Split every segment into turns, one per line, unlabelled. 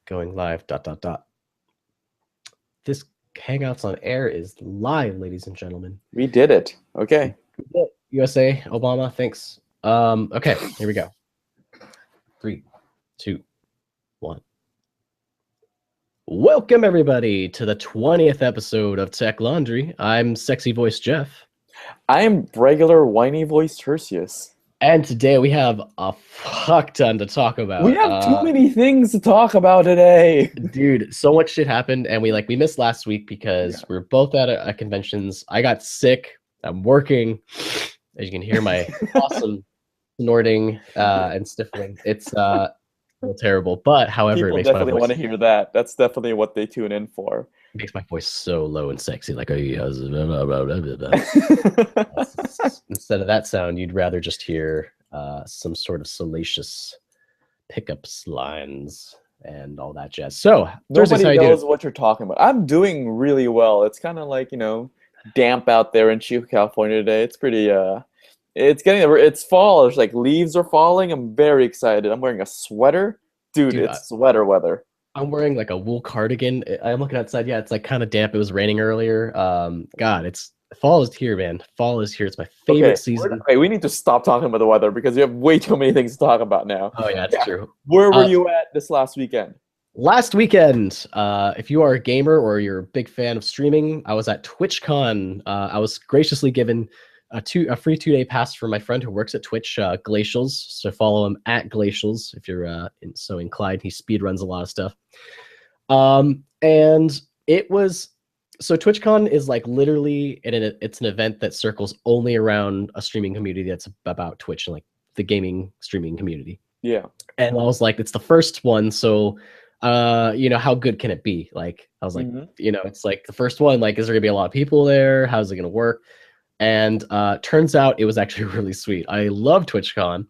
Going live. ... This Hangouts on Air is live, ladies and gentlemen.
We did it. Okay.
USA, Obama, thanks. Okay, here we go. 3, 2, 1. Welcome everybody to the 20th episode of Tech Laundry. I'm Sexy Voice Jeff.
I am regular whiny voice Tertius.
And today we have a fuck ton to talk about.
We have too many things to talk about today.
Dude, so much shit happened, and we missed last week because we were both at conventions. I got sick. I'm working. As you can hear my awesome snorting and sniffling. It's terrible. But however,
People
it makes my
definitely
voice
want to hear that. That's definitely what they tune in for.
It makes my voice so low and sexy, like instead of that sound, you'd rather just hear some sort of salacious pickups lines and all that jazz. So
nobody knows what you're talking about. I'm doing really well. It's kind of like, damp out there in Chico, California today. It's pretty it's fall. There's like leaves are falling. I'm very excited. I'm wearing a sweater. Dude, it's sweater weather.
I'm wearing like a wool cardigan. I'm looking outside. Yeah, it's like kind of damp. It was raining earlier. God, fall is here, man. Fall is here. It's my favorite season.
Okay, we need to stop talking about the weather because we have way too many things to talk about now.
Oh yeah, it's true.
Where were you at this last weekend?
Last weekend, if you are a gamer or you're a big fan of streaming, I was at TwitchCon. I was graciously given a free 2-day pass from my friend who works at Twitch, Glacials. So follow him at Glacials if you're so inclined. He speed runs a lot of stuff. And it was so TwitchCon is like literally it's an event that circles only around a streaming community that's about Twitch and like the gaming streaming community.
Yeah.
And I was like, it's the first one, so how good can it be? Like I was like, it's like the first one, like is there gonna be a lot of people there? How's it gonna work? And turns out it was actually really sweet. I love TwitchCon.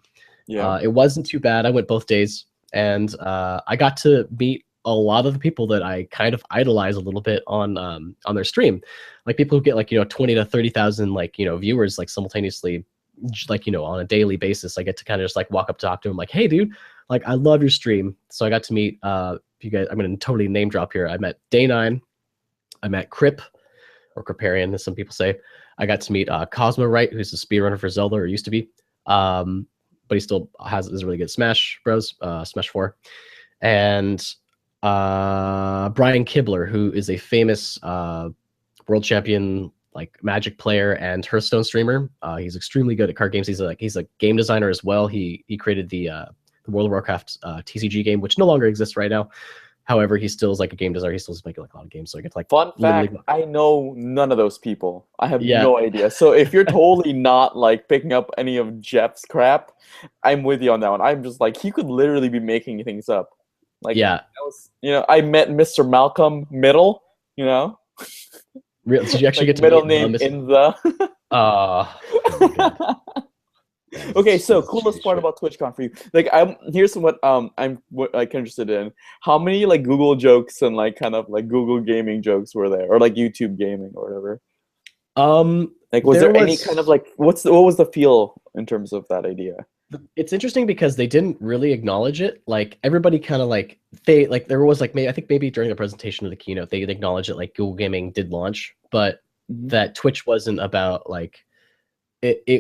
Yeah.
It wasn't too bad. I went both days, and I got to meet a lot of the people that I kind of idolize a little bit on their stream, like people who get like 20 to 30,000 like viewers like simultaneously, like on a daily basis. I get to kind of just like walk up, talk to them, like, hey, dude, like I love your stream. So I got to meet you guys. I'm gonna totally name drop here. I met Day9. I met Crip, or Criparian, as some people say. I got to meet Cosmo Wright, who's a speedrunner for Zelda, or used to be. But he still is a really good Smash Bros, Smash 4. And Brian Kibler, who is a famous world champion like Magic player and Hearthstone streamer. He's extremely good at card games. He's a game designer as well. He created the World of Warcraft TCG game, which no longer exists right now. However, he still is like a game designer. He still is making like a lot of games. So I get to like
fun fact. I know none of those people. I have no idea. So if you're totally not like picking up any of Jeff's crap, I'm with you on that one. I'm just like he could literally be making things up. Like I met Mr. Malcolm Middle.
Did you actually
like
get to
middle
meet
name in the? Okay, so coolest part about TwitchCon for you, like here's what I'm like interested in. How many like Google jokes and like kind of like Google gaming jokes were there, or like YouTube gaming or whatever? Like was there any kind of like what was the feel in terms of that idea?
It's interesting because they didn't really acknowledge it. Like everybody kind of like there was like I think maybe during the presentation of the keynote they acknowledged that like Google Gaming did launch, but that Twitch wasn't about like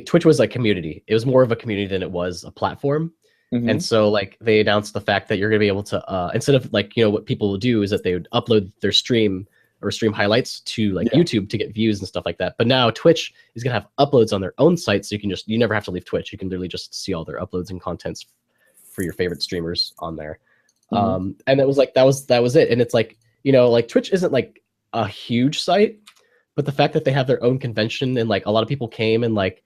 Twitch was like community. It was more of a community than it was a platform. And so like they announced the fact that you're gonna be able to instead of like what people will do is that they would upload their stream or stream highlights to like YouTube to get views and stuff like that. But now Twitch is gonna have uploads on their own site, so you never have to leave Twitch. You can literally just see all their uploads and contents for your favorite streamers on there. And it was like that was it. And it's like like Twitch isn't like a huge site, but the fact that they have their own convention and like a lot of people came and like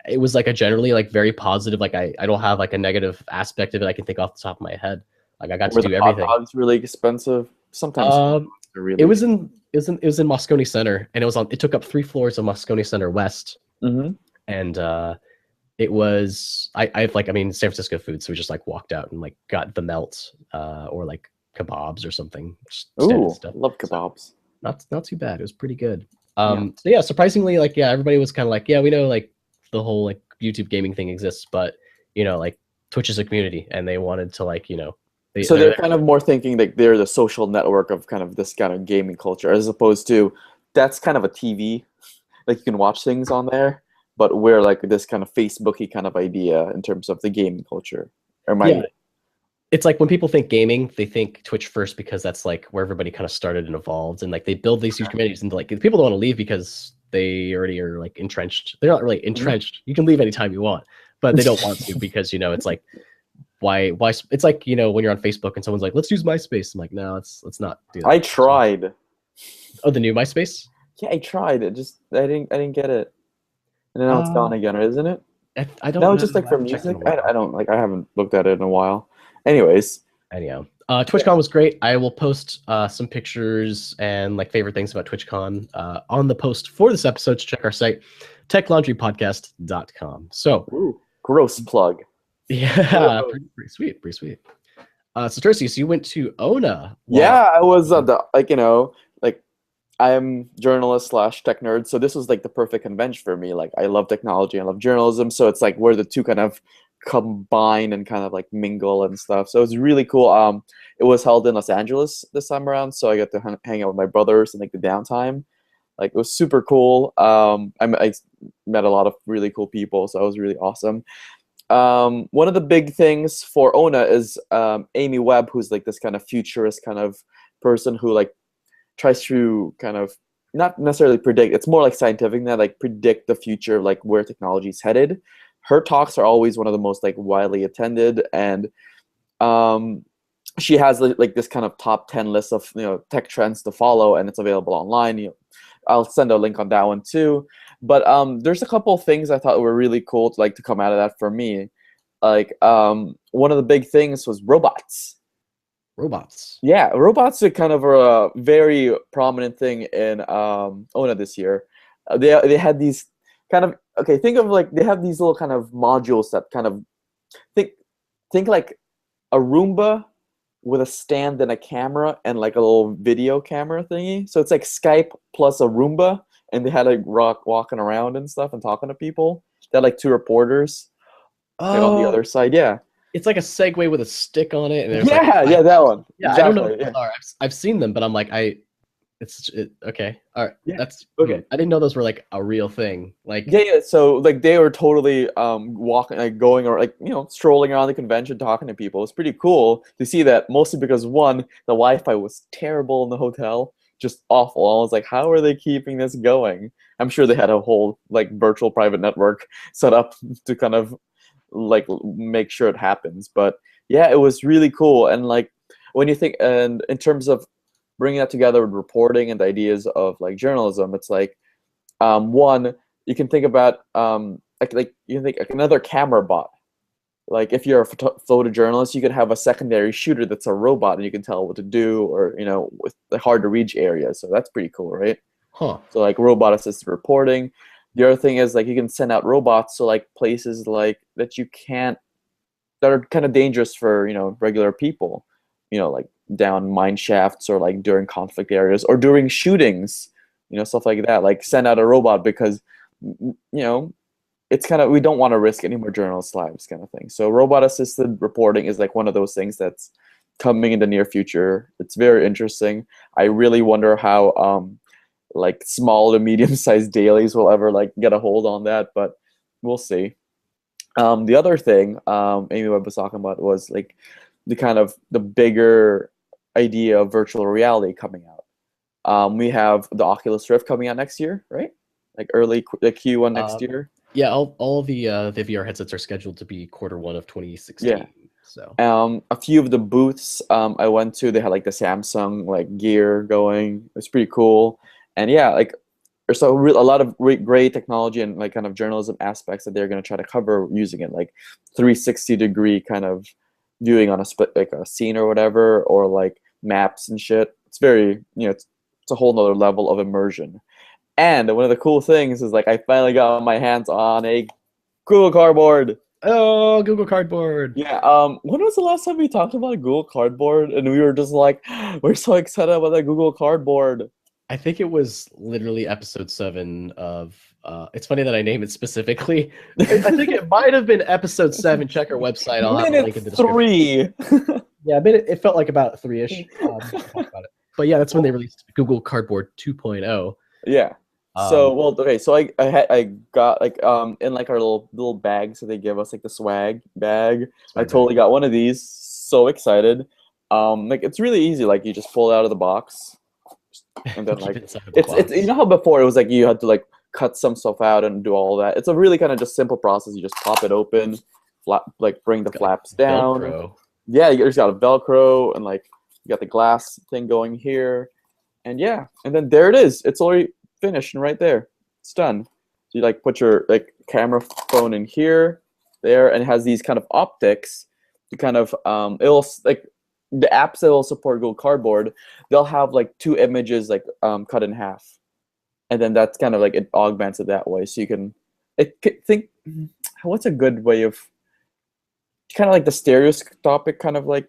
it was like a generally like very positive. Like I don't have like a negative aspect of it I can think off the top of my head. Like I got to do everything.
It's really expensive sometimes.
It was in Moscone Center, and it took up 3 floors of Moscone Center West. And it was San Francisco food, so we just like walked out and like got the melt or like kebabs or something.
Ooh, love kebabs.
So not too bad. It was pretty good. So yeah, surprisingly, like everybody was kind of like, we know like the whole like YouTube gaming thing exists, but like Twitch is a community, and they wanted to like
So they're kind of more thinking that they're the social network of kind of this kind of gaming culture, as opposed to that's kind of a TV, like you can watch things on there, but we're like this kind of Facebooky kind of idea in terms of the gaming culture.
Yeah. It's like when people think gaming, they think Twitch first because that's like where everybody kind of started and evolved, and like they build these huge communities, and like people don't want to leave because they already are like entrenched. They're not really entrenched. You can leave anytime you want, but they don't want to because it's like why it's like when you're on Facebook and someone's like, let's use MySpace. I'm like, no, let's not do that.
I tried.
Oh, the new MySpace?
Yeah, I tried. I didn't get it, and now it's gone again, isn't it?
I don't
know.
It's
just like for music. I don't like. I haven't looked at it in a while. Anyways.
Anyhow, TwitchCon was great. I will post some pictures and like favorite things about TwitchCon on the post for this episode. Check our site, techlaundrypodcast.com. So,
ooh, gross plug.
Yeah, pretty sweet, pretty sweet. So Tercius, you went to ONA.
Yeah, I was I am journalist / tech nerd, so this was like the perfect convention for me. Like I love technology, I love journalism, so it's like where the two kind of combine and kind of like mingle and stuff. So it was really cool. It was held in Los Angeles this time around, so I got to hang out with my brothers and like the downtime. Like it was super cool. I met a lot of really cool people, so it was really awesome. One of the big things for ONA is Amy Webb, who's like this kind of futurist kind of person who like tries to kind of not necessarily predict, it's more like scientific than that, like predict the future, like where technology is headed. Her talks are always one of the most like widely attended, and she has like this kind of top 10 list of tech trends to follow, and it's available online. I'll send a link on that one too. But there's a couple of things I thought were really cool to come out of that for me. Like one of the big things was robots.
Robots.
Yeah, robots are kind of a very prominent thing in ONA this year. They had these kind of think of like they have these little kind of modules that kind of think like a Roomba with a stand and a camera and like a little video camera thingy. So it's like Skype plus a Roomba, and they had like walking around and stuff and talking to people. They had like two reporters like, on the other side. Yeah.
It's like a Segway with a stick on it. And
yeah, that one.
Yeah, exactly. I don't know what those are. I've seen them, but I'm like, okay. All right. Yeah. That's okay. I didn't know those were like a real thing. Like
yeah. So like they were totally walking, like going or like strolling around the convention, talking to people. It's pretty cool to see that. Mostly because one, the Wi-Fi was terrible in the hotel, just awful. I was like, how are they keeping this going? I'm sure they had a whole like virtual private network set up to kind of like make sure it happens. But yeah, it was really cool. And like when you think, and in terms of bringing that together with reporting and the ideas of like journalism, it's like one, you can think about like you can think like another camera bot. Like if you're a photojournalist, you could have a secondary shooter that's a robot, and you can tell what to do, or with the hard to reach areas. So that's pretty cool, right?
Huh.
So like robot assisted reporting. The other thing is like you can send out robots to like places like that that are kind of dangerous for regular people, like down mine shafts or like during conflict areas or during shootings, stuff like that. Like send out a robot because it's kind of, we don't want to risk any more journalists' lives kind of thing. So robot assisted reporting is like one of those things that's coming in the near future. It's very interesting. I really wonder how like small to medium-sized dailies will ever like get a hold on that, but we'll see. The other thing Amy Webb was talking about was like the bigger idea of virtual reality coming out. We have the Oculus Rift coming out next year, right? Like early Q1 next year.
Yeah, all the VR headsets are scheduled to be Q1 of 2016. Yeah. So
a few of the booths I went to, they had like the Samsung like gear going. It's pretty cool. And yeah, like there's a lot of great technology and like kind of journalism aspects that they're going to try to cover using it, like 360-degree kind of viewing on a scene or whatever, or like maps and shit. It's very it's a whole nother level of immersion. And one of the cool things is like I finally got my hands on a Google Cardboard.
Oh, Google Cardboard.
Yeah. When was the last time we talked about a Google Cardboard and we were just like, we're so excited about that Google Cardboard?
I think it was literally episode 7 of it's funny that I name it specifically. I think it might have been episode 7. Check our website. I'll have a link in the description.
3.
Yeah, but it felt like about 3-ish. We can talk about it. But yeah, that's when they released Google Cardboard 2.0.
Yeah. So well, okay. So I got like in like our little bags that they give us, like the swag bag. I totally got one of these. So excited. Like it's really easy. Like you just pull it out of the box, and then like it's you know how before it was like you had to like cut some stuff out and do all that. It's a really kind of just simple process. You just pop it open, like bring the flaps down.
Velcro.
Yeah, you just got a Velcro and like you got the glass thing going here, and yeah, and then there it is. It's already finished and right there. It's done. So you like put your like camera phone in here, there, and it has these kind of optics to kind of it'll like the apps that will support Google Cardboard. They'll have like two images like cut in half, and then that's kind of like it augments it that way. So you can think what's a good way of kind of like the stereoscopic kind of like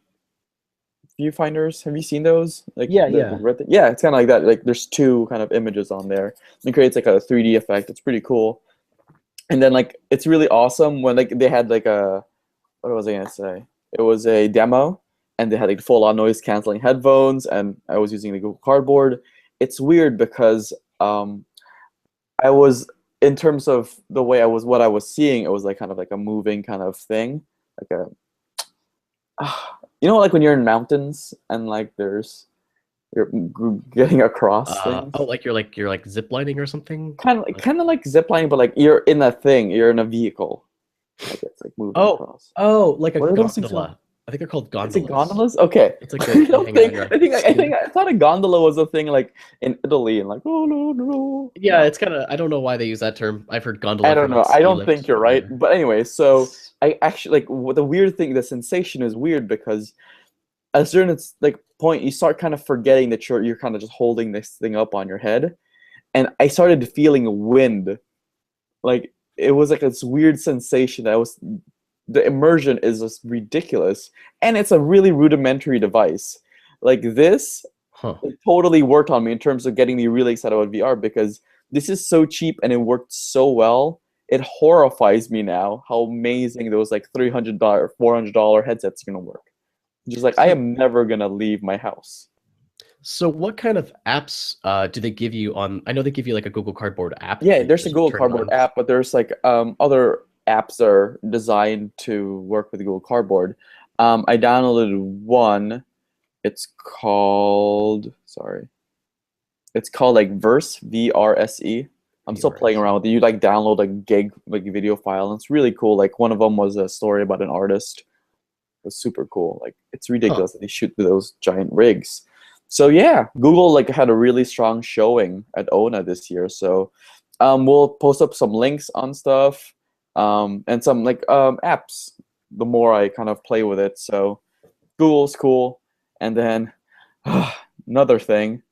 viewfinders. Have you seen those? Like
yeah.
Yeah, it's kind of like that. Like there's two kind of images on there. It creates like a 3D effect. It's pretty cool. And then like it's really awesome when like they had like a what was I gonna say? It was a demo and they had like full on noise canceling headphones and I was using the Google Cardboard. It's weird because I was in terms of the way what I was seeing, it was like kind of like a moving kind of thing. Like a you know, like when you're in mountains and like you're getting across things.
Oh, like you're like ziplining or something.
Kind of like ziplining, but like you're in a thing. You're in a vehicle. Like it's like moving across.
Oh, like a
What are those
gondola. I think they're called gondolas.
Is it gondolas? Okay.
It's like
I thought a gondola was a thing like in Italy and like oh no.
Yeah, it's kind of I don't know why they use that term. I've heard gondola.
I don't know. I don't think you're right. But anyway, so I actually like the weird thing. The sensation is weird because at a certain like point, you start kind of forgetting that you're kind of just holding this thing up on your head, and I started feeling wind. Like it was like this weird sensation. The immersion is just ridiculous, and it's a really rudimentary device. Like this, it totally worked on me in terms of getting me really excited about VR because this is so cheap and it worked so well. It horrifies me now how amazing those like $300, $400 headsets are gonna work. Just like I am never gonna leave my house.
So what kind of apps do they give you on? I know they give you like a Google Cardboard app.
Yeah, there's a Google Cardboard app, but there's like other apps that are designed to work with Google Cardboard. I downloaded one. It's called like Verse, VRSE. I'm still playing around with it. You like download a gig like video file, and it's really cool. Like one of them was a story about an artist. It was super cool. Like it's ridiculous that they shoot through those giant rigs. So yeah, Google like had a really strong showing at ONA this year. So we'll post up some links on stuff and some like apps. The more I kind of play with it, so Google's cool. And then another thing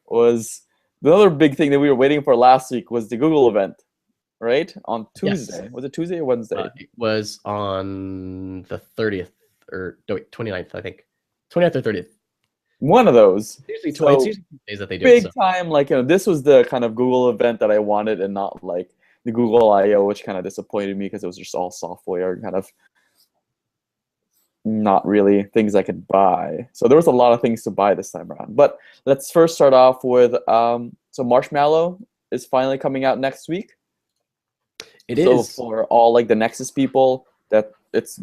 was the other big thing that we were waiting for last week was the Google event, right? On Tuesday. Yes. Was it Tuesday or Wednesday?
It was on the 30th or no, wait, 29th, I think. 29th or 30th.
One of those.
It's usually days that they do
big time, like this was the kind of Google event that I wanted, and not like the Google I/O, which kind of disappointed me because it was just all software, kind of not really things I could buy. So there was a lot of things to buy this time around. But let's first start off with so Marshmallow is finally coming out next week.
It is
for all like the Nexus people that it's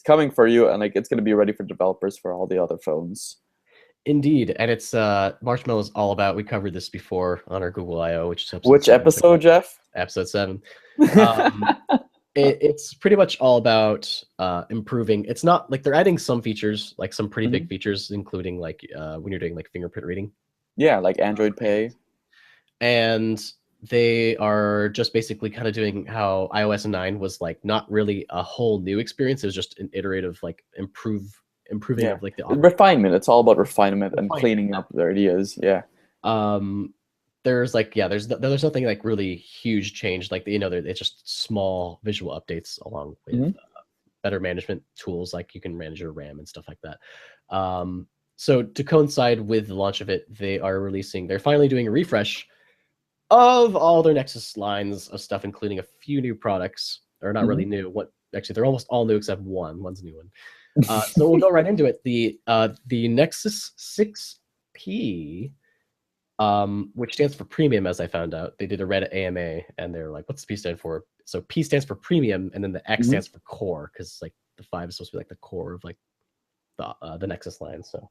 coming for you, and like it's going to be ready for developers for all the other phones.
Indeed, and it's Marshmallow is all about. We covered this before on our Google I/O, which is
which episode, Jeff?
Episode 7. It's pretty much all about improving. It's not like they're adding some features, like some pretty big features, including like when you're doing like fingerprint reading.
Yeah, like Android Pay.
And they are just basically kind of doing how iOS 9 was like not really a whole new experience. It was just an iterative like improving of like the
refinement. It's all about refinement and cleaning up their ideas. Yeah.
There's like there's nothing like really huge change. Like it's just small visual updates along with better management tools, like you can manage your RAM and stuff like that. So to coincide with the launch of it, they're finally doing a refresh of all their Nexus lines of stuff, including a few new products. Or not really new. Actually, they're almost all new except one. One's a new one. So we'll go right into it. The Nexus 6P, which stands for premium, as I found out. They did a Reddit AMA, and they're like, "What's the P stand for?" So P stands for premium, and then the X stands for core, because like the 5 is supposed to be like the core of like the Nexus line. So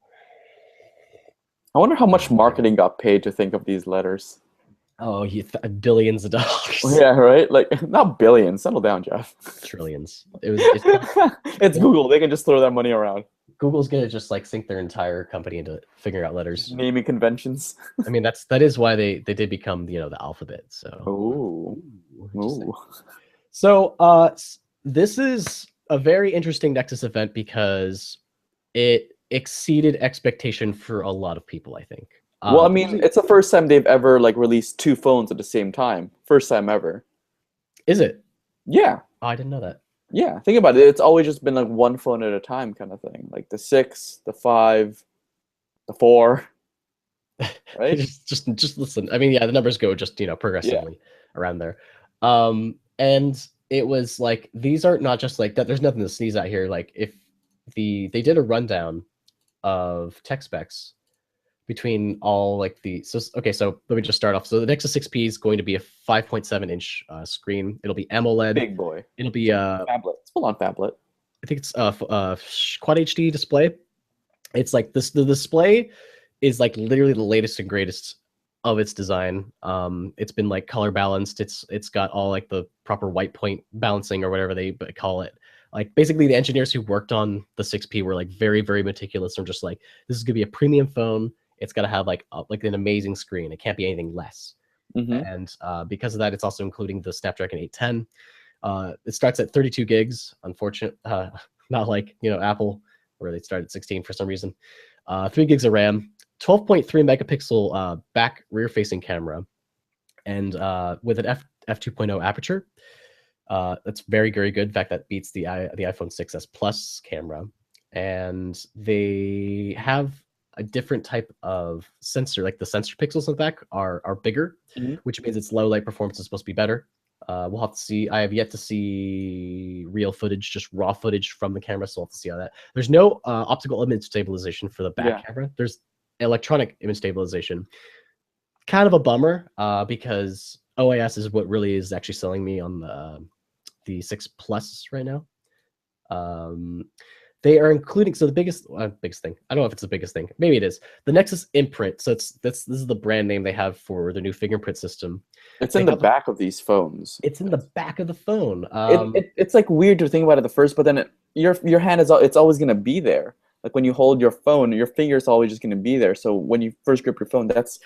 I wonder how much marketing got paid to think of these letters.
oh, billions of dollars.
Yeah, right. Like not billions. Settle down, Jeff.
Trillions.
It's Google. They can just throw that money around.
Google's gonna just like sink their entire company into figuring out letters.
Naming conventions.
I mean, that is why they did become the alphabet. So.
Ooh.
So this is a very interesting Nexus event because it exceeded expectation for a lot of people, I think.
Well, I mean, it's the first time they've ever like released 2 phones at the same time. First time ever.
Is it?
Yeah.
Oh, I didn't know that.
Yeah, think about it. It's always just been like 1 phone at a time kind of thing. Like the 6, the 5, the 4. Right?
just listen. I mean, yeah, the numbers go just progressively around there. And it was like these are not just like that. There's nothing to sneeze at here. Like if they did a rundown of tech specs between all like so let me just start off. So the Nexus 6P is going to be a 5.7-inch screen. It'll be AMOLED.
Big boy.
It'll be
phablet. It's full on phablet.
I think it's Quad HD display. It's like this. The display is like literally the latest and greatest of its design. It's been like color balanced. It's got all like the proper white point balancing or whatever they call it. Like basically the engineers who worked on the 6P were like very, very meticulous and just like, this is gonna be a premium phone. It's gotta have like an amazing screen. It can't be anything less. And because of that, it's also including the Snapdragon 810. It starts at 32 gigs. Unfortunate, not like Apple where they start at 16 for some reason. 3 gigs of RAM, 12.3 megapixel back rear facing camera, and with an f2.0 aperture. That's very, very good. In fact, that beats the iPhone 6s Plus camera. And they have a different type of sensor, like the sensor pixels in the back are bigger, which means its low light performance is supposed to be better. We'll have to see. I have yet to see real footage, just raw footage from the camera, so we'll have to see how that. There's no optical image stabilization for the back camera. There's electronic image stabilization. Kind of a bummer because OIS is what really is actually selling me on the 6 Plus right now. They are including, so the biggest thing, I don't know if it's the biggest thing, maybe it is, the Nexus imprint. So this is the brand name they have for the new fingerprint system.
It's in the back of these phones.
It's in the back of the phone.
It's like weird to think about it at first, but then your hand it's always going to be there. Like when you hold your phone, your finger is always just going to be there. So when you first grip your phone, that's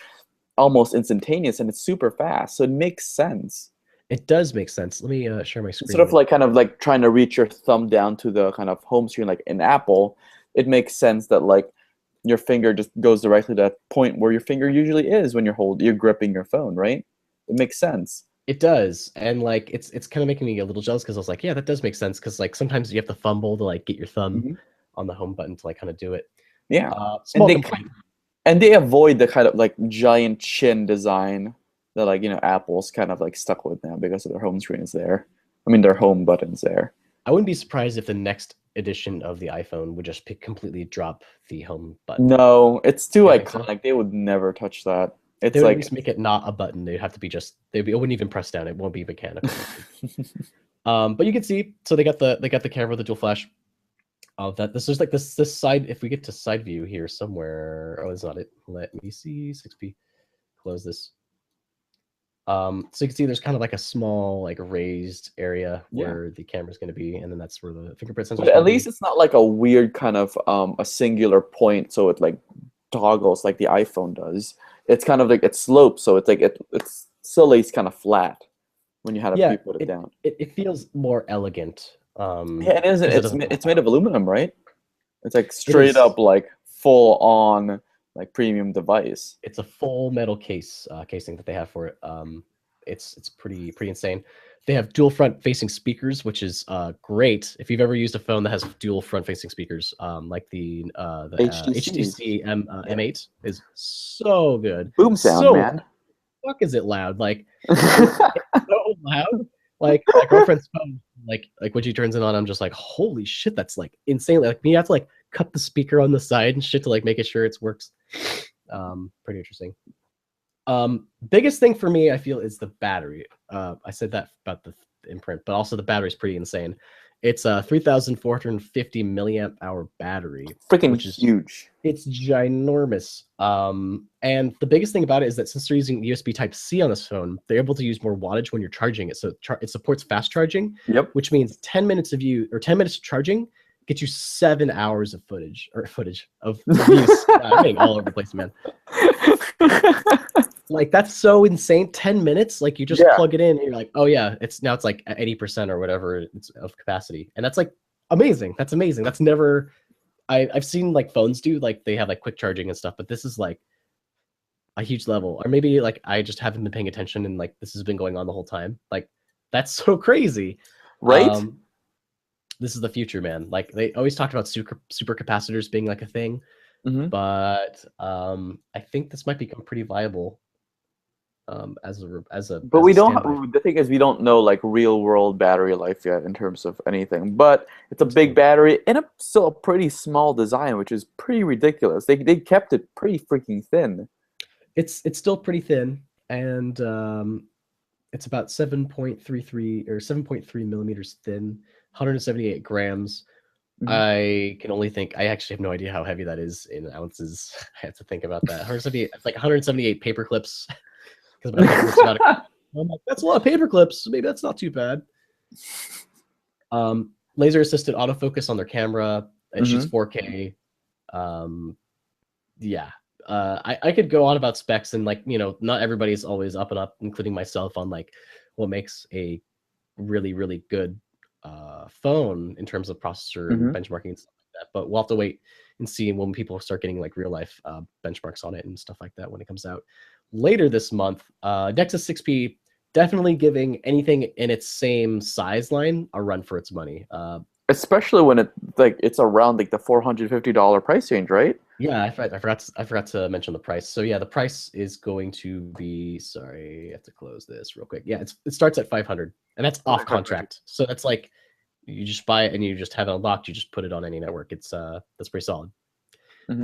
almost instantaneous and it's super fast. So it makes sense.
It does make sense. Let me share my screen.
Instead of like kind of like trying to reach your thumb down to the kind of home screen like in Apple, it makes sense that like your finger just goes directly to that point where your finger usually is when you're gripping your phone, right? It makes sense.
It does, and like it's kind of making me a little jealous because I was like, yeah, that does make sense because like sometimes you have to fumble to like get your thumb on the home button to like kind of do it.
Yeah, and they avoid the kind of like giant chin design that like Apple's kind of like stuck with now because of their home screen is there. I mean their home button's there.
I wouldn't be surprised if the next edition of the iPhone would just completely drop the home button.
No, it's too iconic. So? They would never touch that. It's
they would
like
just make it not a button. They'd have to be just. It wouldn't even press down. It won't be mechanical. But you can see. So they got the camera with the dual flash. This is like this side. If we get to side view here somewhere. Oh, it's not it. Let me see. 6P. Close this. So you can see there's kind of like a small like raised area where the camera is going to be, and then that's where the fingerprint sensor.
But at least it's not like a weird kind of a singular point, so it like toggles like the iPhone does. It's kind of like it slopes, so it's like it's still lays kind of flat when you had to put it down.
It feels more elegant.
Yeah, it is. It's made of aluminum, right? It's like straight up like full on like premium device.
It's a full metal casing that they have for it. It's pretty insane. They have dual front facing speakers, which is great. If you've ever used a phone that has dual front facing speakers, like the HTC M8 is so good.
Boom sound, man.
Fuck, is it loud? Like it's so loud. Like my girlfriend's phone, like when she turns it on, I'm just like, holy shit, that's like insane. Like you have to like cut the speaker on the side and shit to like make it sure it works. Pretty interesting. Biggest thing for me, I feel, is the battery. I said that about the imprint, but also the battery is pretty insane. It's a 3,450 milliamp hour battery,
Freaking
which is
huge.
it's ginormous. And the biggest thing about it is that since they're using USB Type C on this phone, they're able to use more wattage when you're charging it. So it supports fast charging,
Yep.
which means 10 minutes of 10 minutes of charging gets you 7 hours of footage of use. I'm getting all over the place, man. Like that's so insane. 10 minutes, like you just plug it in and you're like, oh yeah, it's like at 80% or whatever it's of capacity. And that's like amazing. That's amazing. That's never I've seen like phones do, like they have like quick charging and stuff, but this is like a huge level. Or maybe like I just haven't been paying attention and like this has been going on the whole time. Like that's so crazy.
Right?
This is the future, man. Like they always talked about super capacitors being like a thing, but I think this might become pretty viable.
But we don't. The thing is, we don't know like real world battery life yet in terms of anything. But it's a big battery and still a pretty small design, which is pretty ridiculous. They kept it pretty freaking thin.
It's still pretty thin, and it's about 7.33 or 7.3 millimeters thin, 178 grams. I can only think. I actually have no idea how heavy that is in ounces. I have to think about that. 178. It's like 178 paper clips. Because I'm like, that's a lot of paper clips. Maybe that's not too bad. Laser assisted autofocus on their camera. It shoots 4K. Yeah. I could go on about specs and like, not everybody's always up and up, including myself, on like what makes a really, really good phone in terms of processor and benchmarking and stuff like that. But we'll have to wait and see when people start getting like real life benchmarks on it and stuff like that when it comes out later this month. Nexus 6P definitely giving anything in its same size line a run for its money.
Especially when it's around like the $450 price range, right?
Yeah, I forgot to mention the price. So yeah, the price is going to be, sorry, I have to close this real quick. Yeah, it starts at 500, and that's off contract. So that's like you just buy it and you just have it unlocked. You just put it on any network. It's that's pretty solid.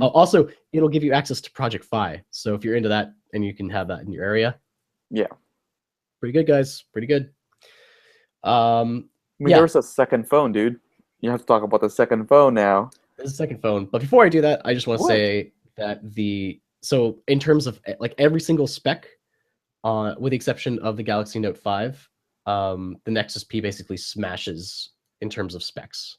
Also, it'll give you access to Project Fi. So if you're into that and you can have that in your area,
yeah,
pretty good, guys. Pretty good.
There's a second phone, dude. You have to talk about the second phone now.
There's a second phone, but before I do that, I just want to say that so in terms of like every single spec, with the exception of the Galaxy Note 5, the Nexus P basically smashes in terms of specs.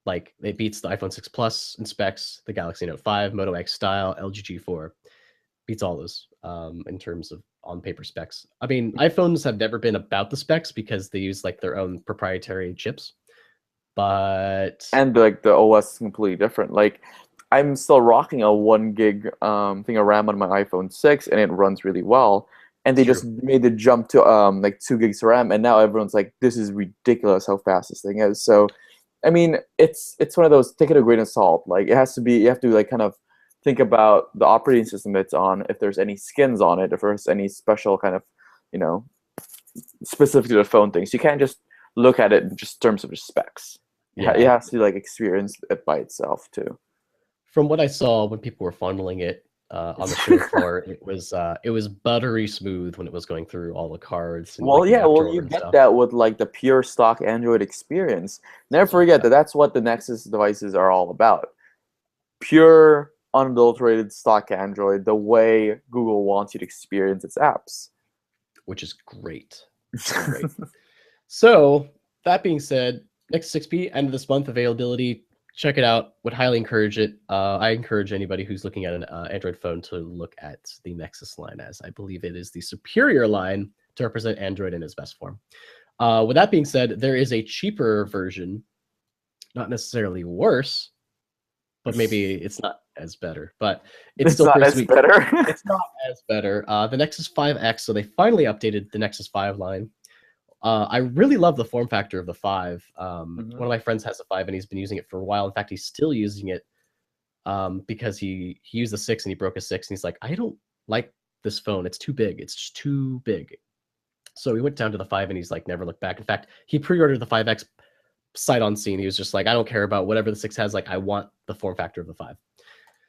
Like it beats the iPhone 6 Plus in specs, the Galaxy Note 5, Moto X Style, LG G4, beats all those in terms of on paper specs. I mean, iPhones have never been about the specs because they use like their own proprietary chips, but
like the OS is completely different. Like I'm still rocking a 1 gig thing of RAM on my iPhone 6, and it runs really well. And they just made the jump to like 2 gigs of RAM, and now everyone's like, this is ridiculous how fast this thing is. So I mean, it's one of those, take it a grain of salt. Like it has to be, you have to like kind of think about the operating system it's on, if there's any skins on it, if there's any special kind of, specific to the phone things. You can't just look at it in just terms of the specs. Yeah, you have to like experience it by itself too.
From what I saw when people were fondling it on the show floor, it was buttery smooth when it was going through all the cards. And,
you get that with like the pure stock Android experience. Never forget that that's what the Nexus devices are all about. Pure, unadulterated stock Android, the way Google wants you to experience its apps.
Which is great. Great. So that being said, Nexus 6P end of this month availability. Check it out. Would highly encourage it. I encourage anybody who's looking at an Android phone to look at the Nexus line, as I believe it is the superior line to represent Android in its best form. With that being said, there is a cheaper version, not necessarily worse, but maybe it's not as better. But it's still pretty sweet.
Better.
It's not as better. The Nexus 5X. So they finally updated the Nexus 5 line. I really love the form factor of the 5. One of my friends has a 5 and he's been using it for a while. In fact, he's still using it because he used the 6 and he broke a 6 and he's like, I don't like this phone. It's too big. It's just too big. So we went down to the 5, and he's like never looked back. In fact, he pre-ordered the 5X sight unseen. He was just like, I don't care about whatever the 6 has. Like, I want the form factor of the 5.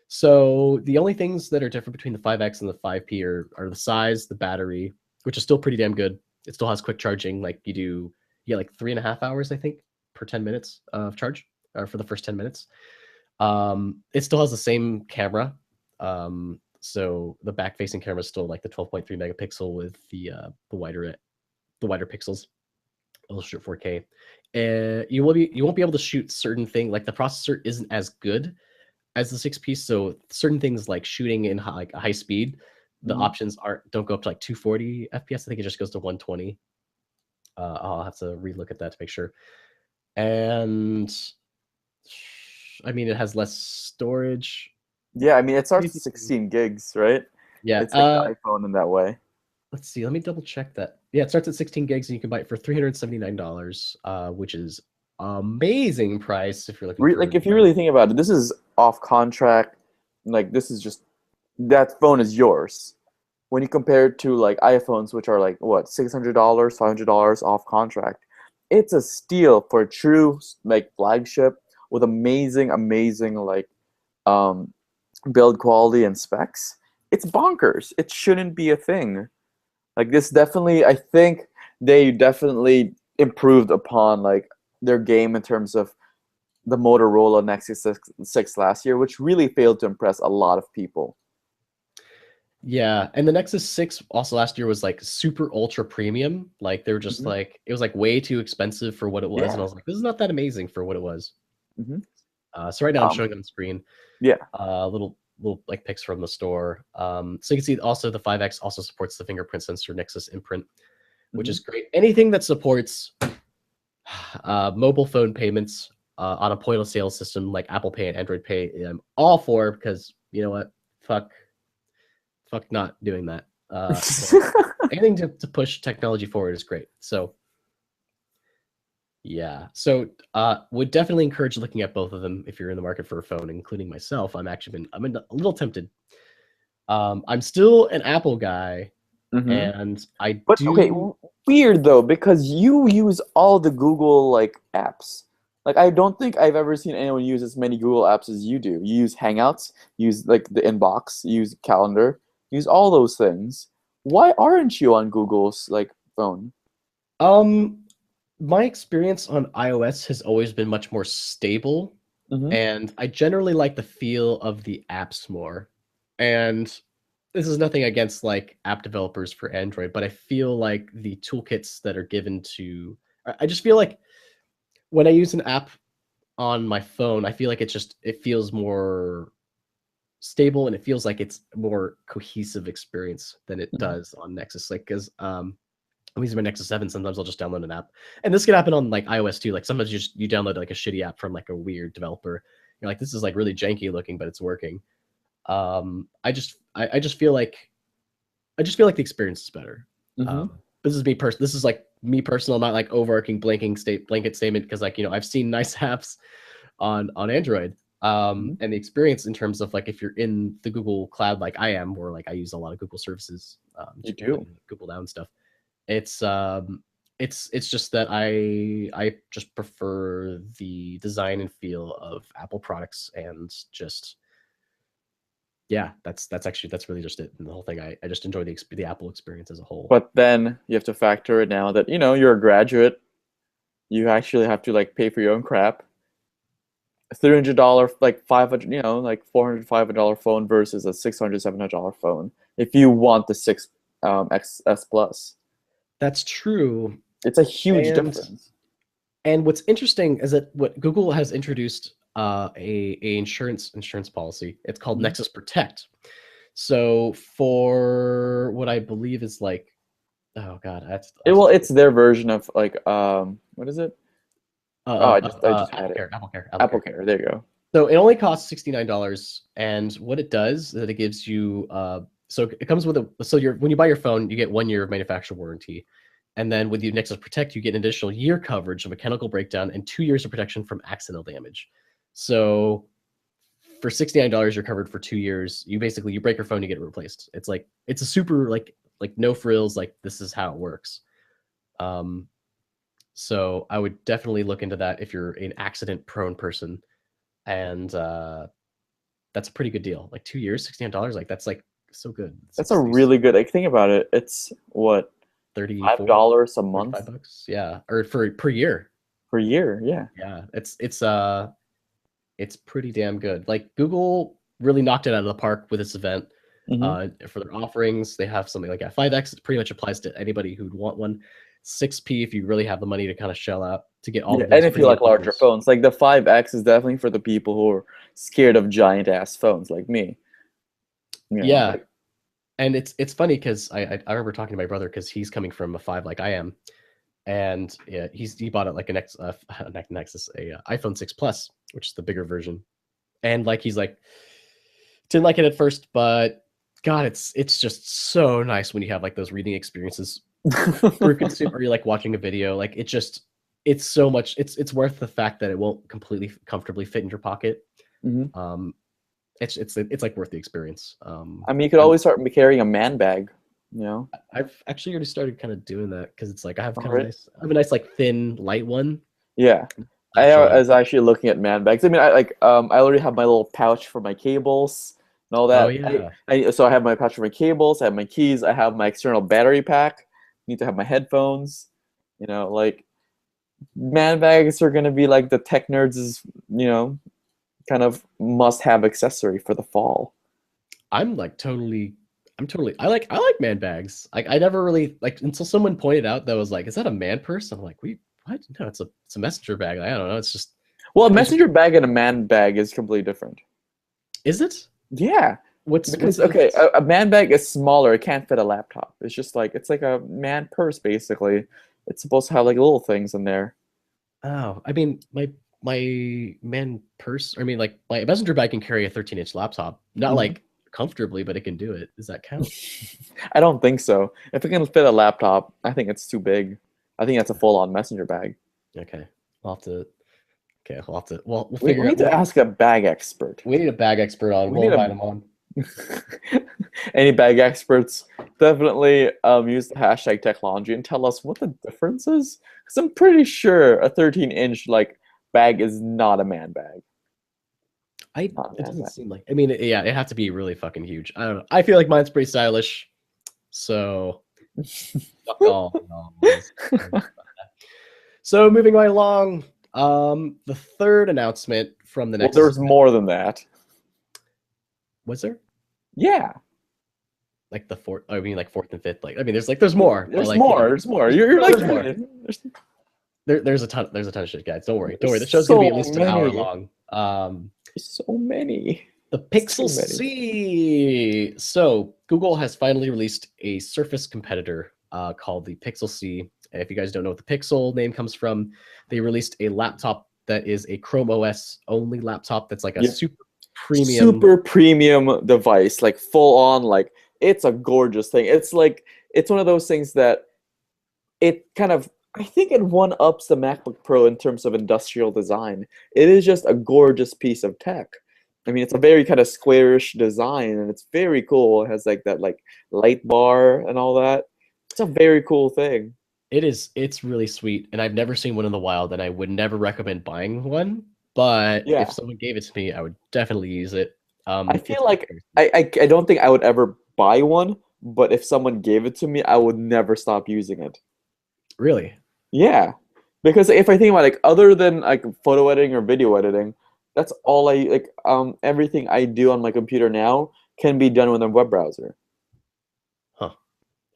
So the only things that are different between the 5X and the 5P are the size, the battery, which is still pretty damn good. It still has quick charging. Like you get like 3.5 hours, I think, per 10 minutes of charge, or for the first 10 minutes. It still has the same camera. So the back-facing camera is still like the 12.3 megapixel with the wider pixels. It'll shoot 4K. You won't be able to shoot certain things. Like the processor isn't as good as the 6 piece, so certain things like shooting in like a high speed, the options don't go up to like 240 FPS. I think it just goes to 120. I'll have to relook at that to make sure. And I mean, it has less storage.
Yeah, I mean, it starts at 16 gigs, right?
Yeah,
it's like the iPhone in that way.
Let's see. Let me double check that. Yeah, it starts at 16 gigs, and you can buy it for $379, which is amazing price if you're looking for.
Like, if you really think about it, this is off contract. Like, this is just, that phone is yours. When you compare it to like iPhones, which are like what, $600, $500 off contract, it's a steal for a true like flagship with amazing like build quality and specs. It's bonkers. It shouldn't be a thing. Like, this definitely, I think they definitely improved upon like their game in terms of the Motorola Nexus 6 last year, which really failed to impress a lot of people.
Yeah, and the Nexus 6 also last year was like super ultra premium. Like they were just like, it was like way too expensive for what it was, and I was like, this is not that amazing for what it was. So right now I'm showing on the screen.
Yeah.
Little like pics from the store. So you can see also the 5X also supports the fingerprint sensor Nexus imprint, which is great. Anything that supports mobile phone payments on a point of sale system like Apple Pay and Android Pay, I'm all for, because you know what? Fuck not doing that. So anything to push technology forward is great. So yeah, so would definitely encourage looking at both of them if you're in the market for a phone, including myself. I'm a little tempted. I'm still an Apple guy, and
okay, weird though, because you use all the Google like apps. Like, I don't think I've ever seen anyone use as many Google apps as you do. You use Hangouts, use like the inbox, use Calendar, use all those things. Why aren't you on Google's like phone?
My experience on iOS has always been much more stable, and I generally like the feel of the apps more. And this is nothing against like app developers for Android, but I feel like the toolkits that are given to, I just feel like when I use an app on my phone, I feel like it feels more stable, and it feels like it's more cohesive experience than it does on Nexus. Like, because I'm using my Nexus 7, sometimes I'll just download an app, and this can happen on like iOS too. Like sometimes you download like a shitty app from like a weird developer. You're like, this is like really janky looking, but it's working. I just feel like the experience is better. This is like me personal, not like overarching blanket statement, because like, you know, I've seen nice apps on Android. And the experience in terms of like if you're in the Google Cloud like I am, or like I use a lot of Google services,
You do.
Google Now and stuff. It's just that I just prefer the design and feel of Apple products, and just yeah, that's really just it. And the whole thing, I just enjoy the Apple experience as a whole.
But then you have to factor it now that, you know, you're a graduate. You actually have to like pay for your own crap. $300, like 500, you know, like $400, $500 phone versus a $600, $700 phone. If you want the 6 XS Plus,
that's true.
It's a huge difference.
And what's interesting is that what Google has introduced a insurance policy. It's called Nexus Protect. So for what I believe is like, oh god,
it's their version of like what is it? I just had it. Apple Care. There you go.
So it only costs $69, and what it does is that it gives you so it comes with when you buy your phone, you get 1 year of manufacturer warranty. And then with your Nexus Protect, you get an additional year coverage of mechanical breakdown and 2 years of protection from accidental damage. So for $69, you're covered for 2 years. You break your phone, you get it replaced. It's a super like no frills, like this is how it works. So I would definitely look into that if you're an accident-prone person, and that's a pretty good deal. Like 2 years, $69, like that's like so good.
That's a really good. Like, think about it. It's what,
34,
$5 a
45
month
bucks. Yeah, or for per year.
per year. Yeah.
Yeah, it's pretty damn good. Like Google really knocked it out of the park with this event.
Hmm.
For their offerings, they have something like at 5x. It pretty much applies to anybody who'd want one. 6p if you really have the money to kind of shell out to get all
Yeah,
of
and
those
if you
premium
like larger
features.
phones, like the 5X is definitely for the people who are scared of giant ass phones, like me. You know,
Yeah,
like,
and it's funny because I remember talking to my brother because he's coming from a 5 like I am, and yeah, he bought it like a Nexus, a iPhone 6 Plus, which is the bigger version, and like he's like didn't like it at first, but God, it's just so nice when you have like those reading experiences through consumer, or you're like watching a video, like it's so much, it's worth the fact that it won't completely comfortably fit in your pocket.
Mhm.
Um, it's like worth the experience.
I mean, you could
I'm
always start carrying a man bag. You know,
I've actually already started kind of doing that because it's like I have kind of
already.
nice, I have a nice like thin light one
Yeah, I
actually.
was actually looking at man bags. I mean, I already have my little pouch for my cables and all
Oh
that.
yeah,
So I have my pouch for my cables. I have my keys. I have my external battery pack. Need to have my headphones. You know, like man bags are gonna be like the tech nerds' kind of must-have accessory for the fall.
I'm like totally. I like man bags. Like I never really like until someone pointed out that was like, is that a man purse? I'm like, we what? No, it's a messenger bag. I don't know. It's just
Well, a
it's just
messenger bag and a man bag is completely different.
is it?
Yeah,
What's
because
the
okay,
difference?
a man bag is smaller. It can't fit a laptop. It's just like it's like a man purse basically. It's supposed to have like little things in there.
Oh, I mean, my man purse. I mean, like my messenger bag can carry a 13-inch laptop. Not
Mhm.
like comfortably, but it can do it. Does that count?
I don't think so. If it can fit a laptop, I think it's too big. I think that's a full-on messenger bag.
Okay, we'll have to. Okay, we'll have to. Well, we'll
We
figure out.
need to ask a bag expert.
We need a bag expert on.
We
We'll
need
invite
a
him on.
any bag experts. Definitely use the hashtag technology and tell us what the difference is. Because I'm pretty sure a 13-inch like bag is not a man bag. Not a
It
man
doesn't
bag.
seem like. I mean, yeah, it has to be really fucking huge. I don't know. I feel like mine's pretty stylish, so fuck all. So moving right along, the third announcement from the
Well,
Nexus
there's
event,
more than that.
was there
Yeah,
like the fourth? I mean, like fourth and fifth. Like, I mean, there's more, but
there's
like,
more. There's more.
there's,
You're
no,
like
there's more.
there's,
There's a ton. There's a ton of shit, guys. Don't worry. The
there's
show's gonna be
so
at least an hour
many.
long.
There's so many.
The
It's too
Pixel
many.
C. So Google has finally released a Surface competitor called the Pixel C. And if you guys don't know what the Pixel name comes from, they released a laptop that is a Chrome OS only laptop that's like a
Yeah,
super premium.
super premium device, like full on. Like it's a gorgeous thing. It's like it's one of those things that it kind of I think it one ups the MacBook Pro in terms of industrial design. It is just a gorgeous piece of tech. I mean, it's a very kind of squarish design, and it's very cool. It has like that like light bar and all that. It's a very cool thing.
It's really sweet, and I've never seen one in the wild, and I would never recommend buying one. But if
Yeah,
someone gave it to me, I would definitely use it.
I
It's
feel like I don't think I would ever buy one, but if someone gave it to me, I would never stop using it.
really.
Yeah, because if I think about like other than like photo editing or video editing, that's all I like. Everything I do on my computer now can be done with a web browser.
Huh.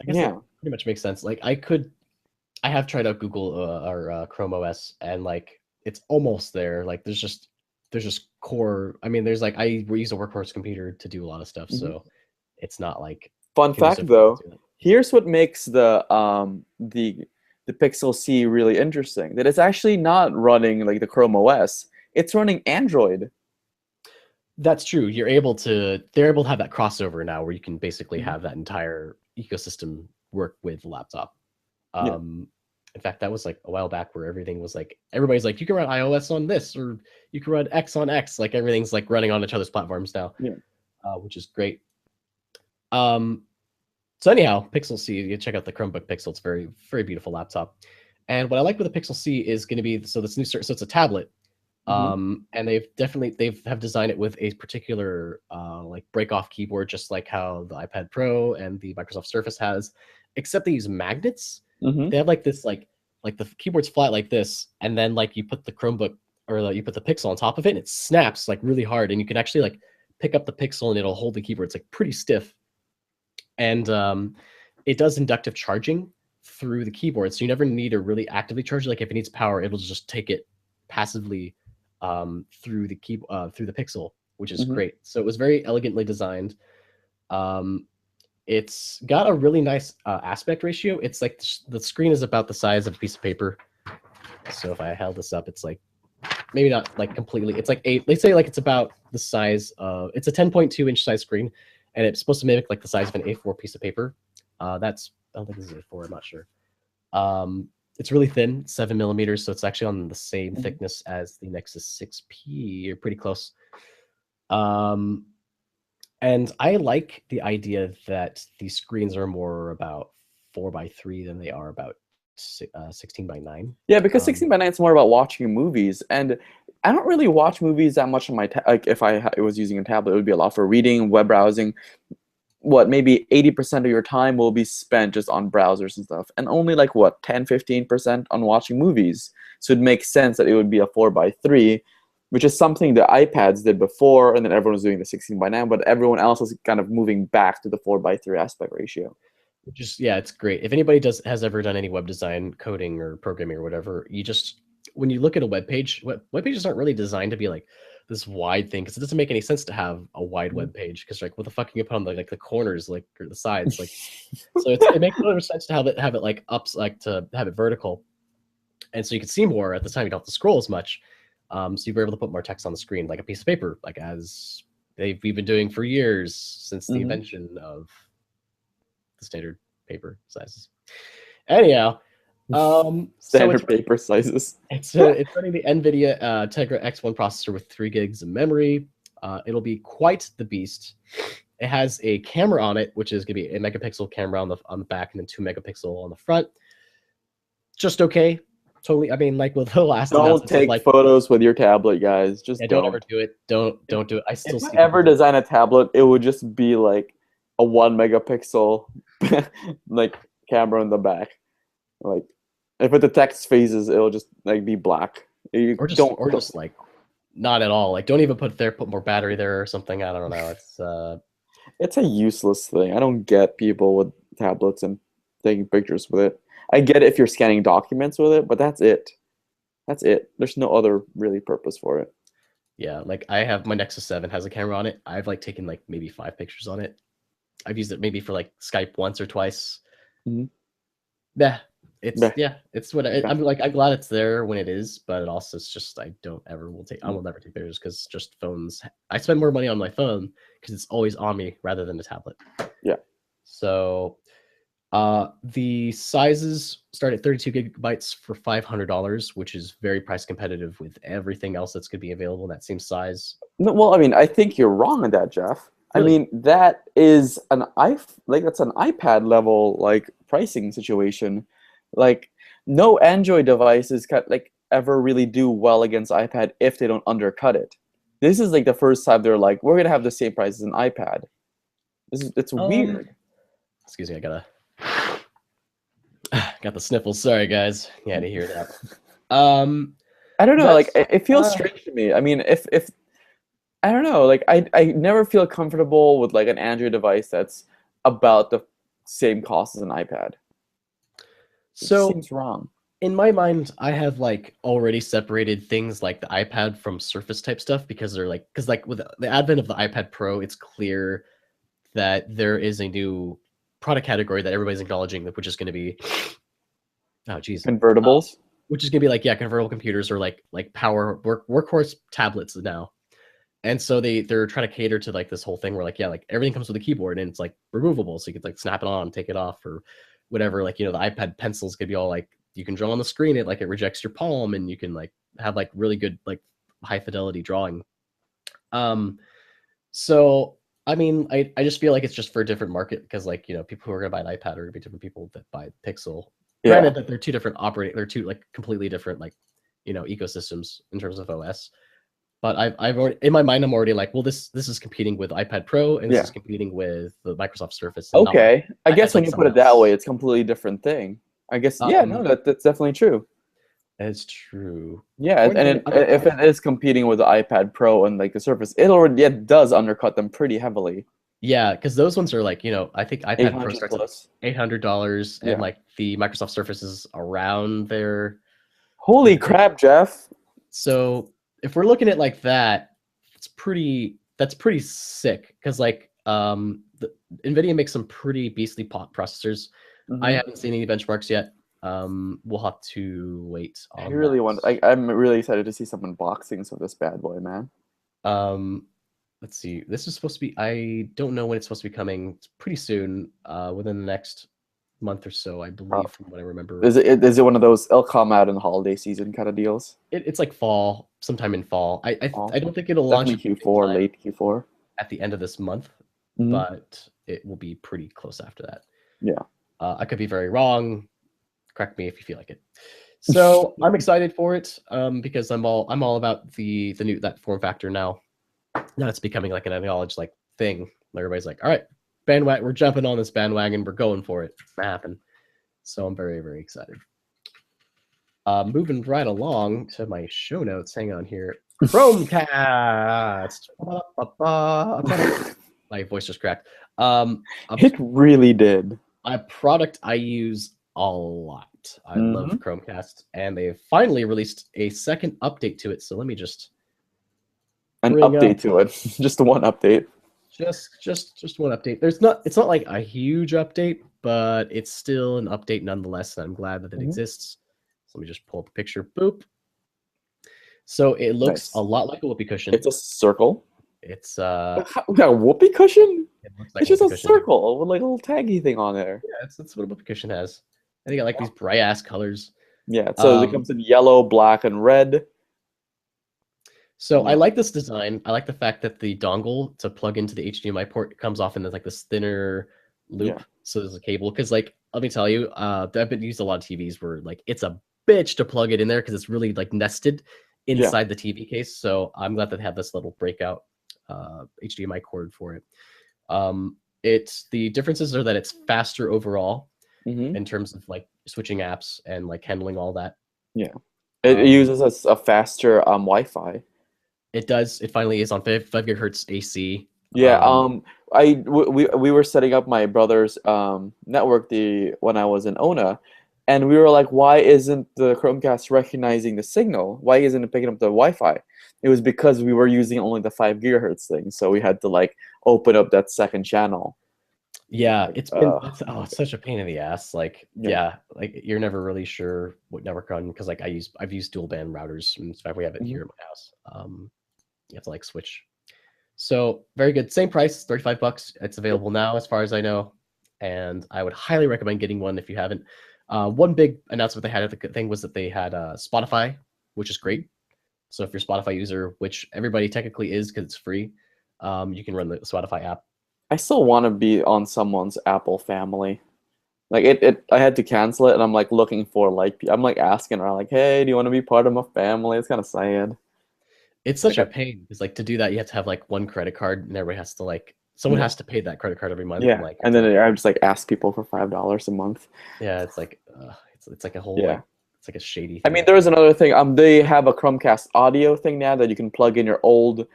I guess that
Yeah.
pretty much makes sense. Like I have tried out Google or Chrome OS, and like it's almost there. Like there's just core. I mean, there's like I use a workhorse computer to do a lot of stuff,
Mhm.
so it's not like
Fun fact
conducive for me
though,
to do that.
here's what makes the Pixel C really interesting. That it's actually not running like the Chrome OS. It's running Android.
That's true. They're able to have that crossover now, where you can basically
Mhm.
have that entire ecosystem work with the laptop.
Yeah.
Um, in fact, that was like a while back where everything was like everybody's like you can run iOS on this or you can run X on X. Like everything's like running on each other's platforms now,
Yeah.
which is great. Um, So anyhow, Pixel C, you check out the Chromebook Pixel. It's very, very beautiful laptop. And what I like with the Pixel C is going to be, so this new, so it's a tablet. And they've have designed it with a particular like break off keyboard, just like how the iPad Pro and the Microsoft Surface has, except they use magnets. They have like this, like the keyboard's flat like this, and then like you put the Chromebook or you put the Pixel on top of it, and it snaps like really hard, and you can actually like pick up the Pixel and it'll hold the keyboard. It's like pretty stiff, and it does inductive charging through the keyboard, so you never need to really actively charge it. Like if it needs power, it'll just take it passively through the through the Pixel, which is great. So it was very elegantly designed. It's got a really nice aspect ratio. It's like the screen is about the size of a piece of paper. So if I held this up, it's like maybe not like completely. It's like let's say like it's about the size of, it's a 10.2-inch size screen, and it's supposed to mimic like the size of an A4 piece of paper. That's, I don't think this is A4. I'm not sure. It's really thin, 7 millimeters, so it's actually on the same thickness as the Nexus 6P. You're pretty close. And I like the idea that these screens are more about 4:3 than they are about 16:9.
Yeah, because 16:9 is more about watching movies, and I don't really watch movies that much on my like if I was using a tablet, it would be a lot for reading, web browsing. What, maybe 80% of your time will be spent just on browsers and stuff, and only like what 10-15% on watching movies. So it makes sense that it would be a 4:3, which is something the iPads did before, and then everyone was doing the 16:9, but everyone else is kind of moving back to the 4:3 aspect ratio.
Which is, yeah, it's great. If anybody has ever done any web design, coding, or programming or whatever, you just, when you look at a web page, web pages aren't really designed to be like this wide thing, because it doesn't make any sense to have a wide web page, because like what the fuck can you put on the, like the corners, like, or the sides, like so it makes a lot of sense to have it like ups, like to have it vertical, and so you can see more at the time. You don't have to scroll as much, so you're able to put more text on the screen, like a piece of paper, like as we've been doing for years since the invention of the standard paper sizes. Anyhow,
standard paper sizes.
It's running the NVIDIA Tegra X1 processor with 3 gigs of memory. It'll be quite the beast. It has a camera on it, which is going to be a megapixel camera on the back, and then 2 megapixel on the front. Just okay. Totally. I mean, like with the last.
Don't take like, photos with your tablet, guys. Just
don't ever do it. Don't do it. I still.
If I ever design a tablet, it would just be like a 1 megapixel like camera in the back. Like if the text phases, it'll just like be black.
Or just like not at all. Like don't even put more battery there or something. I don't know.
It's a useless thing. I don't get people with tablets and taking pictures with it. I get it if you're scanning documents with it, but that's it. That's it. There's no other really purpose for it.
Yeah, like I have my Nexus 7 has a camera on it. I've like taken like maybe 5 pictures on it. I've used it maybe for like Skype once or twice. Yeah, it's what I'm like. I'm glad it's there when it is, but it also is just I will never take pictures, because just phones. I spend more money on my phone because it's always on me rather than a tablet.
Yeah.
So, the sizes start at 32 gigabytes for $500, which is very price competitive with everything else that's going to be available in that same size.
No, well, I mean, I think you're wrong on that, Jeff. Really? I mean, that is that's an iPad level like pricing situation. Like no Android devices like ever really do well against iPad if they don't undercut it. This is like the first time they're like, we're gonna have the same price as an iPad. It's weird.
Excuse me, I got the sniffles. Sorry, guys. You had to hear that.
I don't know. Like it feels strange to me. I mean, if I don't know, like I never feel comfortable with like an Android device that's about the same cost as an iPad.
So
it seems wrong.
In my mind, I have like already separated things like the iPad from Surface type stuff, because they're like, with the advent of the iPad Pro, it's clear that there is a new product category that everybody's acknowledging, which is going to be
convertibles,
which is going to be like convertible computers, or like power workhorse tablets now. And so they're trying to cater to like this whole thing where like everything comes with a keyboard, and it's like removable, so you could like snap it on, take it off, or whatever. Like the iPad pencils could be all like, you can draw on the screen, it rejects your palm, and you can like have like really good like high fidelity drawing. So I mean, I just feel like it's just for a different market because, like, you know, people who are gonna buy an iPad are gonna be different people that buy Pixel.
Yeah.
Granted that they're two different they're two like completely different, like, you know, ecosystems in terms of OS. But I've already in my mind I'm already like, well, this is competing with iPad Pro and this is competing with the Microsoft Surface and not with,
Okay. I guess
as
when
like
you put
someone
it that way,
else.
it's a completely different thing. I guess yeah, no, that's definitely true.
It's true.
Yeah,
Point
and
being,
if it is competing with the iPad Pro and like the Surface, it does undercut them pretty heavily.
yeah, because those ones are like, you know, I think iPad Pro
800
starts at
plus.
$800 and
Yeah.
like the Microsoft Surface is around there.
Holy crap, Jeff.
So if we're looking at like that, that's pretty sick because like NVIDIA makes some pretty beastly processors. I haven't seen any benchmarks yet. We'll have to wait
I
on
really
that.
want. I'm really excited to see some unboxings of this bad boy, man.
Let's see. This is supposed to be. I don't know when it's supposed to be coming. It's pretty soon, within the next month or so, I believe, from what I remember.
Is it one of those it'll come out in the holiday season kind of deals?
It's like fall, sometime in fall. I don't think it'll launch
Definitely Q4, late Q4.
at the end of this month,
Mhm.
but it will be pretty close after that.
Yeah.
I could be very wrong. Correct me if you feel like it. So I'm excited for it because I'm all about the new that form factor now. Now it's becoming like an acknowledged like thing. Everybody's like, all right, bandwagon, we're jumping on this bandwagon, we're going for it. It's gonna happen. So I'm very, very excited. Moving right along to my show notes. Hang on here. Chromecast. My voice just cracked.
It really did.
A product I use a lot. I love Chromecast, and they've finally released a second update to it. So let me just
an update to it. Just one update.
Just one update. It's not like a huge update, but it's still an update nonetheless, and I'm glad that it exists. So let me just pull up a picture. Boop. So it looks a lot like a whoopee cushion.
It's a circle.
It's
we got a whoopee cushion?
It looks like
it's just a circle with like a little taggy thing on there.
Yeah, that's what a whoopee cushion has. And they got like these bright ass colors.
Yeah, so it comes in yellow, black, and red.
So I like this design. I like the fact that the dongle to plug into the HDMI port comes off in like this thinner loop. So there's a cable. Because like, let me tell you, I've been used a lot of TVs where like it's a bitch to plug it in there because it's really like nested inside the TV case. So I'm glad that they have this little breakout HDMI cord for it. It's the differences are that it's faster overall in terms of like switching apps and like handling all that.
Yeah, it uses a faster Wi-Fi.
It does. It finally is on 5 gigahertz AC.
Yeah. We were setting up my brother's network when I was in ONA, and we were like, why isn't the Chromecast recognizing the signal? Why isn't it picking up the Wi-Fi? It was because we were using only the 5 gigahertz thing, so we had to like open up that second channel.
Yeah, it's been it's such a pain in the ass. Like like you're never really sure what network on because like I've used dual band routers. In fact, we have it here at my house. You have to like switch. So very good. Same price, $35. It's available now, as far as I know, and I would highly recommend getting one if you haven't. One big announcement they had at the thing was that they had Spotify, which is great. So if you're a Spotify user, which everybody technically is because it's free, you can run the Spotify app.
I still want to be on someone's Apple family. Like I had to cancel it, and I'm like looking for like I'm like asking around like, hey, do you want to be part of my family? It's kind of sad.
It's such a pain because like to do that you have to have like one credit card and everybody has to like someone has to pay that credit card every month.
Yeah,
and, like,
and then I just like ask people for $5 a month.
Yeah, it's like it's like a whole like it's like a shady thing.
I mean, there's another thing. They have a Chromecast audio thing now that you can plug in your old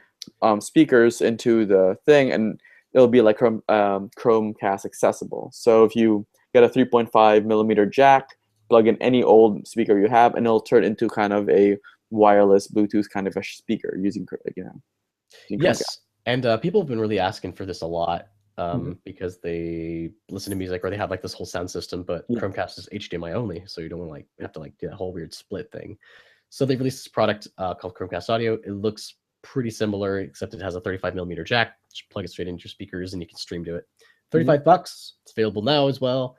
speakers into the thing, and it'll be like Chromecast accessible. So if you get a 3.5 millimeter jack, plug in any old speaker you have, and it'll turn into kind of a wireless Bluetooth kind of a speaker using
yes, and people have been really asking for this a lot because they listen to music or they have like this whole sound system, but Chromecast is HDMI only, so you don't want to like have to like do that whole weird split thing. So they released this product called Chromecast Audio. It looks pretty similar, except it has a 35 millimeter jack. Just plug it straight into your speakers and you can stream to it. $35. It's available now as well.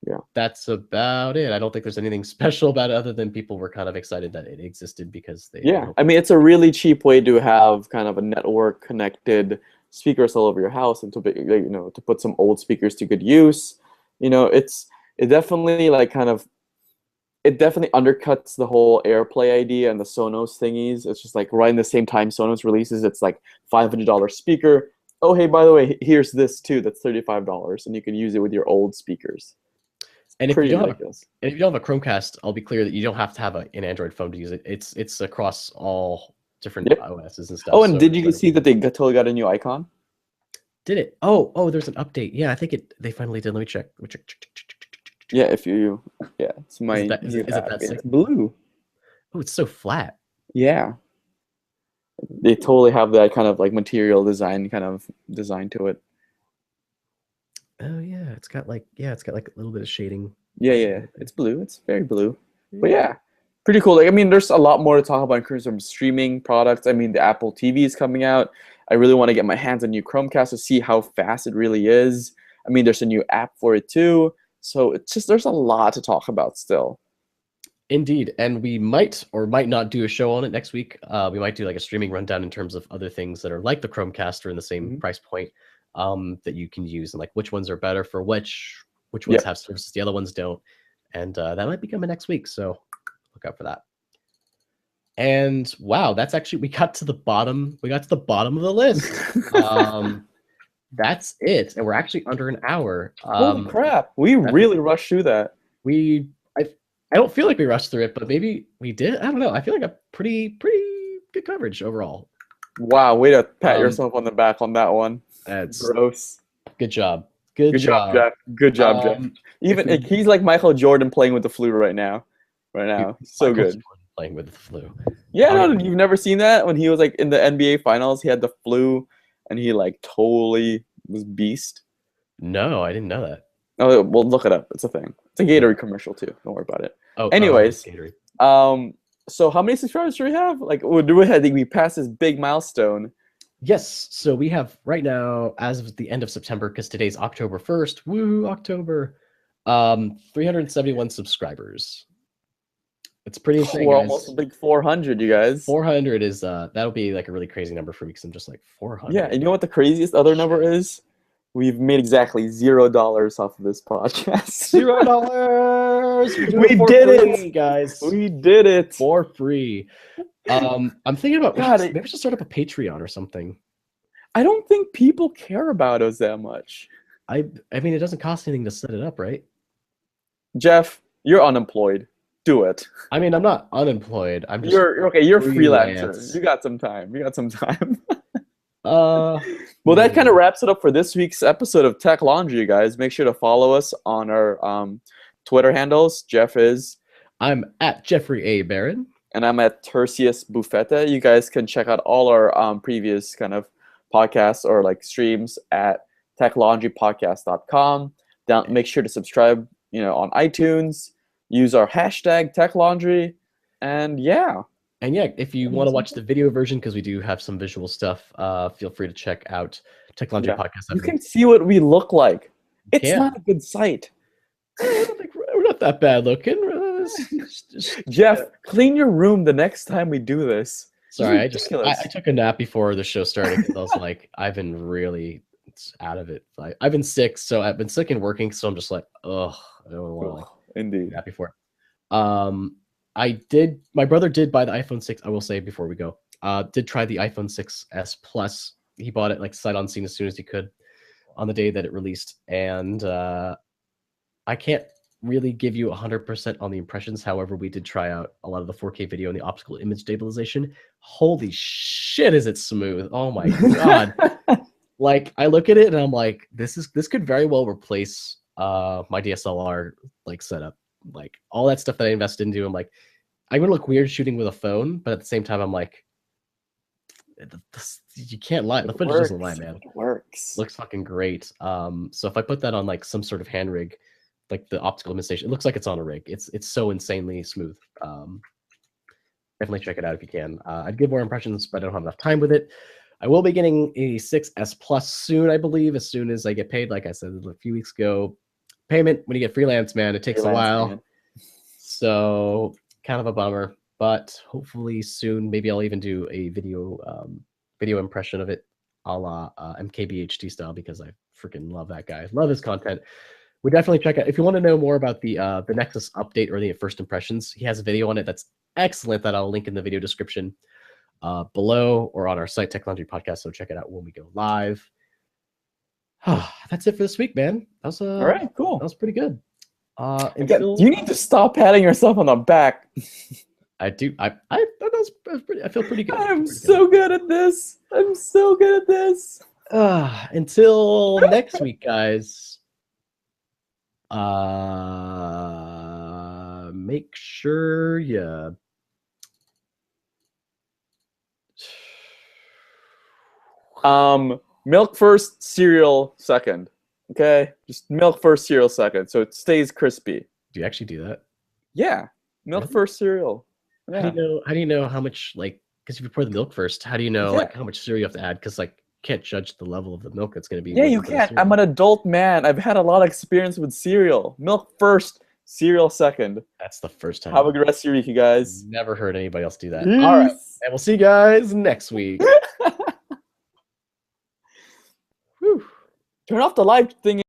Yeah, that's about it. I don't think there's anything special about it other than people were kind of excited that it existed because they.
Yeah, I mean, it's a really cheap way to have kind of a network connected speakers all over your house and to to put some old speakers to good use. It definitely it definitely undercuts the whole AirPlay idea and the Sonos thingies. It's just like right in the same time Sonos releases, it's like $500 speaker. Oh, hey, by the way, here's this too. That's $35, and you can use it with your old speakers.
And if you
Pretty
don't
ridiculous.
have a Chromecast, I'll be clear that you don't have to have an Android phone to use it. It's across all different
Yep.
OSs and stuff.
Oh, and
so
did you see that they totally got a new icon?
Did it? Oh, there's an update. Yeah, I think they finally did. Let me check.
Yeah, it's my
Is it that sick?
It's blue.
Oh, it's so flat.
Yeah. They totally have that kind of like material design to it.
Oh yeah, it's got like a little bit of shading.
Yeah. It's blue. It's very blue. But yeah, pretty cool. Like, I mean, there's a lot more to talk about in terms of streaming products. I mean, the Apple TV is coming out. I really want to get my hands on new Chromecast to see how fast it really is. I mean, there's a new app for it too. So it's just, there's a lot to talk about still.
Indeed, and we might or might not do a show on it next week. We might do like a streaming rundown in terms of other things that are like the Chromecast or in the same price point that you can use, and like which ones are better for which ones have services the other ones don't. And that might be coming next week, so look out for that. And wow, that's actually we got to the bottom of the list. That's it, and we're actually under an hour.
Holy crap, we really rushed through that.
I don't feel like we rushed through it, but maybe we did. I don't know. I feel like a pretty good coverage overall.
Wow, way to pat yourself on the back on that one.
That's
gross.
Good job.
Good job, Jeff. Good job, Jeff. Even he's like Michael Jordan playing with the flu right now. So good.
Playing with the flu.
Yeah, no, you've never seen that when he was like in the NBA Finals. He had the flu, and he like totally was beast.
No, I didn't know that.
Oh, well, look it up. It's a thing. It's a Gatorade commercial too. Don't worry about it.
Oh,
anyways, so how many subscribers do we have? Like, I think we passed this big milestone.
Yes. So we have right now, as of the end of September, because today's October 1st. Woo, October. 371 subscribers. It's pretty insane.
We're almost a big 400, you guys.
400 is that'll be like a really crazy number for me because I'm just like 400.
Yeah, and you know what the craziest other number is? We've made exactly $0 off of this podcast.
$0.
We did it,
guys.
We did it
for free. I'm thinking about maybe we should start up a Patreon or something.
I don't think people care about us that much.
I mean, it doesn't cost anything to set it up, right?
Jeff, you're unemployed. Do it.
I mean, I'm not unemployed. I'm just
you're okay. You're freelancer. You got some time. Well, that kind of wraps it up for this week's episode of Tech Laundry, you guys. Make sure to follow us on our Twitter handles.
I'm at Jeffrey A. Barron.
And I'm at Tertius Buffetta. You guys can check out all our previous kind of podcasts or like streams at techlaundrypodcast.com. Make sure to subscribe, on iTunes. Use our hashtag TechLaundry. And yeah,
if you want to watch the video version, because we do have some visual stuff, feel free to check out Tech Laundry Podcast.
You can see what we look like. It's not a good sight.
We're not that bad looking.
Jeff, clean your room the next time we do this.
Sorry, I took a nap before the show started because I was like, I've been really out of it. I've been sick, so I've been sick and working, so I'm just like, ugh, I don't want to
indeed
nap before. My brother did buy the iPhone 6. I will say before we go, did try the iPhone 6s Plus. He bought it like sight unseen as soon as he could on the day that it released. And I can't really give you 100% on the impressions. However, we did try out a lot of the 4K video and the optical image stabilization. Holy shit, is it smooth? Oh my God. Like, I look at it and I'm like, this could very well replace my DSLR like setup. Like all that stuff that I invested into, I'm like, I'm gonna look weird shooting with a phone, but at the same time, I'm like, you can't lie. The footage doesn't lie, man.
It works.
Looks fucking great. So if I put that on like some sort of hand rig, like the optical image station, it looks like it's on a rig. It's so insanely smooth. Definitely check it out if you can. I'd give more impressions, but I don't have enough time with it. I will be getting a 6S Plus soon, I believe, as soon as I get paid. Like I said a few weeks ago, payment when you get freelance, man, it takes a while. Man. So kind of a bummer, but hopefully soon. Maybe I'll even do a video impression of it a la MKBHD style, because I freaking love that guy. Love his content. We definitely check out if you want to know more about the Nexus update or the first impressions. He has a video on it that's excellent that I'll link in the video description below or on our site, Technology Podcast. So check it out when we go live. That's it for this week, man. That was
All right, cool.
That was pretty good.
You need to stop patting yourself on the back.
I do. I feel pretty good.
I'm so good at this. I'm so good at this.
Until next week, guys. Make sure you
milk first, cereal second. Okay, just milk first, cereal second, so it stays crispy.
Do you actually do that?
Yeah, milk first, cereal. Yeah.
How do you know how much, like, because if you pour the milk first, how do you know like how much cereal you have to add? Because like you can't judge the level of the milk that's going to be.
Yeah, you can't. I'm an adult man. I've had a lot of experience with cereal. Milk first, cereal second.
That's the first time.
Have a good rest of your week, you guys.
Never heard anybody else do that.
Peace.
All right, and we'll see you guys next week.
Turn off the live thing.